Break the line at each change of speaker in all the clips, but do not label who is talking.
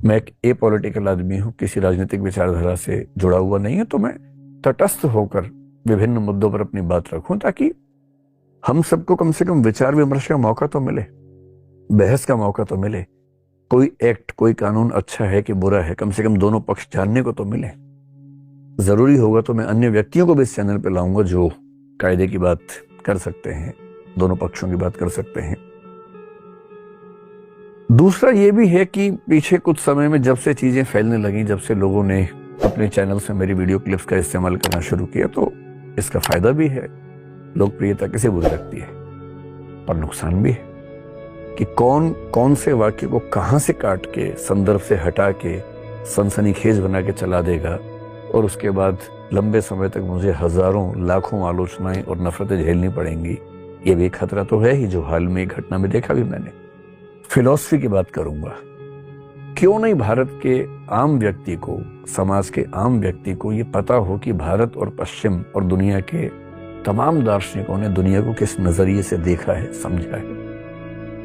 मैं एक एपॉलिटिकल आदमी हूं, किसी राजनीतिक विचारधारा से जुड़ा हुआ नहीं है, तो मैं तटस्थ होकर विभिन्न मुद्दों पर अपनी बात रखूं ताकि हम सबको कम से कम विचार विमर्श का मौका तो मिले, बहस का मौका तो मिले। कोई एक्ट, कोई कानून अच्छा है कि बुरा है, कम से कम दोनों पक्ष जानने को तो मिले। जरूरी होगा तो मैं अन्य व्यक्तियों को भी इस चैनल पर लाऊंगा जो कायदे की बात कर सकते हैं, दोनों पक्षों की बात कर सकते हैं। दूसरा ये भी है कि पीछे कुछ समय में जब से चीजें फैलने लगी, जब से लोगों ने अपने चैनल से मेरी वीडियो क्लिप्स का इस्तेमाल करना शुरू किया, तो इसका फायदा भी है। लोकप्रियता किसे बुरी लगती है, पर नुकसान भी है कि कौन कौन से वाक्य को कहां से काट के, संदर्भ से हटा के सनसनीखेज बना के चला देगा, और उसके बाद लंबे समय तक मुझे हजारों लाखों आलोचनाएं और नफरतें झेलनी पड़ेंगी। ये भी खतरा तो है ही, जो हाल में एक घटना में देखा भी मैंने। फिलॉसफी की बात करूंगा। क्यों नहीं भारत के आम व्यक्ति को, समाज के आम व्यक्ति को ये पता हो कि भारत और पश्चिम और दुनिया के तमाम दार्शनिकों ने दुनिया को किस नजरिए से देखा है, समझा है।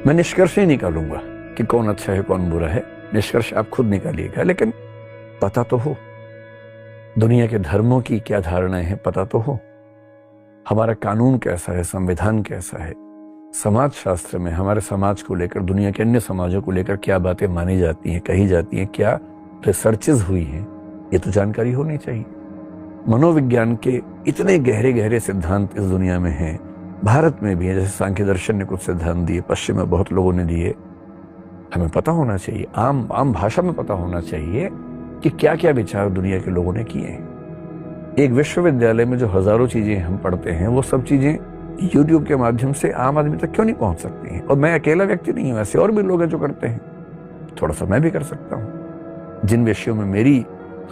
मैं निष्कर्ष ही निकालूंगा कि कौन अच्छा है कौन बुरा है, निष्कर्ष आप खुद निकालिएगा, लेकिन पता तो हो दुनिया के धर्मों की क्या धारणाएं हैं, पता तो हो हमारा कानून कैसा है, संविधान कैसा है, समाज शास्त्र में हमारे समाज को लेकर, दुनिया के अन्य समाजों को लेकर क्या बातें मानी जाती हैं, कही जाती हैं, क्या रिसर्चेस हुई हैं, ये तो जानकारी होनी चाहिए। मनोविज्ञान के इतने गहरे गहरे सिद्धांत इस दुनिया में हैं, भारत में भी है। जैसे सांख्य दर्शन ने कुछ सिद्धांत दिए, पश्चिम में बहुत लोगों ने दिए। हमें पता होना चाहिए, आम भाषा में पता होना चाहिए कि क्या क्या विचार दुनिया के लोगों ने किए हैं। एक विश्वविद्यालय में जो हजारों चीजें हम पढ़ते हैं, वो सब चीजें YouTube के माध्यम से आम आदमी तक क्यों नहीं पहुंच सकती हैं? और मैं अकेला व्यक्ति नहीं हूं, ऐसे और भी लोग हैं जो करते हैं। थोड़ा सा मैं भी कर सकता हूं। जिन विषयों में मेरी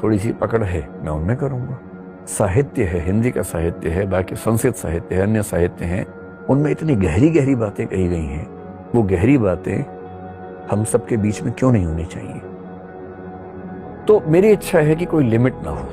थोड़ी सी पकड़ है, मैं उनमें करूंगा। साहित्य है, हिंदी का साहित्य है, बाकी संस्कृत साहित्य है, अन्य साहित्य हैं, उनमें इतनी गहरी गहरी बातें कही गई हैं। वो गहरी बातें हम सबके बीच में क्यों नहीं होनी चाहिए? तो मेरी इच्छा है कि कोई लिमिट ना हो।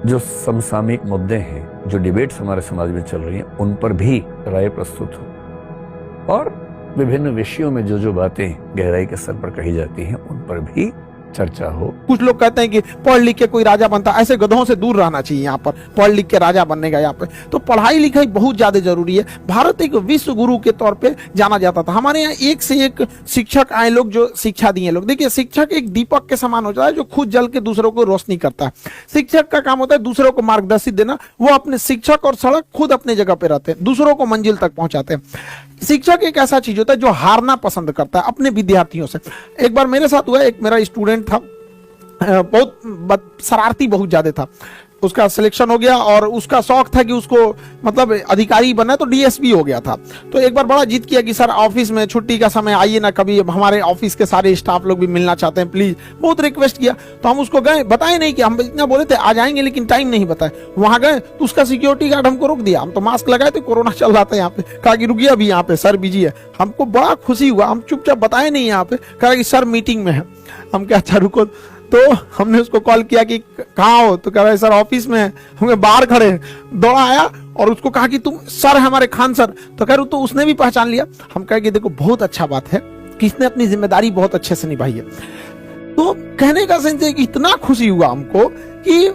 जो समसामयिक मुद्दे हैं, जो डिबेट्स हमारे समाज में चल रही हैं, उन पर भी राय प्रस्तुत हो, और विभिन्न विषयों में जो जो बातें गहराई के स्तर पर कही जाती हैं, उन पर भी चर्चा हो।
कुछ लोग कहते हैं कि पढ़ लिख के कोई राजा बनता, ऐसे गधों से दूर रहना चाहिए। यहाँ पर पढ़ लिख के राजा बनने का, यहाँ पे तो पढ़ाई लिखाई बहुत ज्यादा जरूरी है। भारत एक विश्व गुरु के तौर पे जाना जाता था। हमारे यहाँ एक से एक शिक्षक आए लोग जो शिक्षा दिए लोग। देखिए, शिक्षक एक दीपक के समान होता है जो खुद जल के दूसरों को रोशनी करता है। शिक्षक का काम होता है दूसरों को मार्गदर्शित देना। वो अपने शिक्षक और सड़क खुद अपने जगह पे रहते हैं, दूसरों को मंजिल तक पहुंचाते हैं। शिक्षक एक ऐसा चीज होता है जो हारना पसंद करता है अपने विद्यार्थियों से। एक बार मेरे साथ हुआ, एक मेरा स्टूडेंट था, बहुत शरारती बहुत ज्यादा था। उसका सिलेक्शन हो गया और उसका शौक था कि उसको मतलब अधिकारी बनना, तो डीएसपी हो गया था। तो एक बार बड़ा जिद किया कि सर ऑफिस में छुट्टी का समय आइए ना कभी, हमारे ऑफिस के सारे स्टाफ लोग भी मिलना चाहते हैं, प्लीज। बहुत रिक्वेस्ट किया तो हम उसको गए, बताए नहीं कि हम इतना बोले थे आ जाएंगे, लेकिन टाइम नहीं बताए। वहां गए तो उसका सिक्योरिटी गार्ड हमको रोक दिया। हम तो मास्क लगाए थे, कोरोना चल रहा था यहाँ पे। कहा कि रुकिए अभी यहाँ पे सर बिजी है। हमको बड़ा खुशी हुआ, हम चुपचाप बताए नहीं यहाँ पे। कहा कि सर मीटिंग में है। हम क्या, अच्छा रुको। तो हमने उसको कॉल किया कि कहाँ हो, तो कह रहे सर ऑफिस में है। हमें बाहर खड़े, दौड़ा आया और उसको कहा कि तुम सर है हमारे, खान सर। तो कह रहे तो उसने भी पहचान लिया। हम कहे कि देखो बहुत अच्छा बात है कि इसने अपनी जिम्मेदारी बहुत अच्छे से निभाई है। तो कहने का सेंस है कि इतना खुशी हुआ हमको कि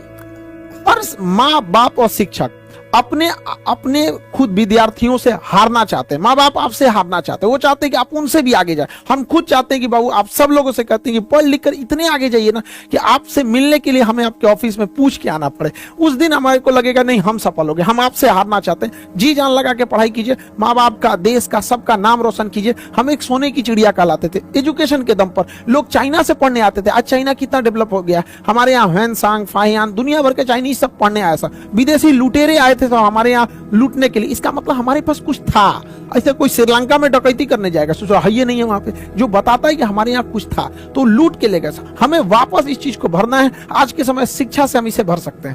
हर माँ बाप और शिक्षक अपने खुद विद्यार्थियों से हारना चाहते हैं। माँ बाप आपसे हारना चाहते हैं, वो चाहते हैं कि आप उनसे भी आगे जाए। हम खुद चाहते हैं कि बाबू आप सब लोगों से कहते हैं कि पढ़ लिख कर इतने आगे जाइए ना कि आपसे मिलने के लिए हमें आपके ऑफिस में पूछ के आना पड़े। उस दिन हमारे को लगेगा नहीं हम सफल हो गए। हम आपसे हारना चाहते हैं। जी जान लगा के पढ़ाई कीजिए, माँ बाप का, देश का, सबका नाम रोशन कीजिए। हम एक सोने की चिड़िया कहलाते थे एजुकेशन के दम पर। लोग चाइना से पढ़ने आते थे, आज चाइना कितना डेवलप हो गया। हमारे यहाँ ह्वेनसांग, फाहियान, दुनिया भर के चाइनीज सब पढ़ने आए। विदेशी लुटेरे आए थे तो हमारे यहाँ लूटने के लिए। इसका मतलब हमारे पास कुछ था। ऐसे कोई श्रीलंका में डकैती करने जाएगा, सोचो है ये नहीं है वहां पे, जो बताता है कि हमारे यहाँ कुछ था तो लूट के ले गए। हमें वापस इस चीज को भरना है। आज के समय शिक्षा से हम इसे भर सकते हैं।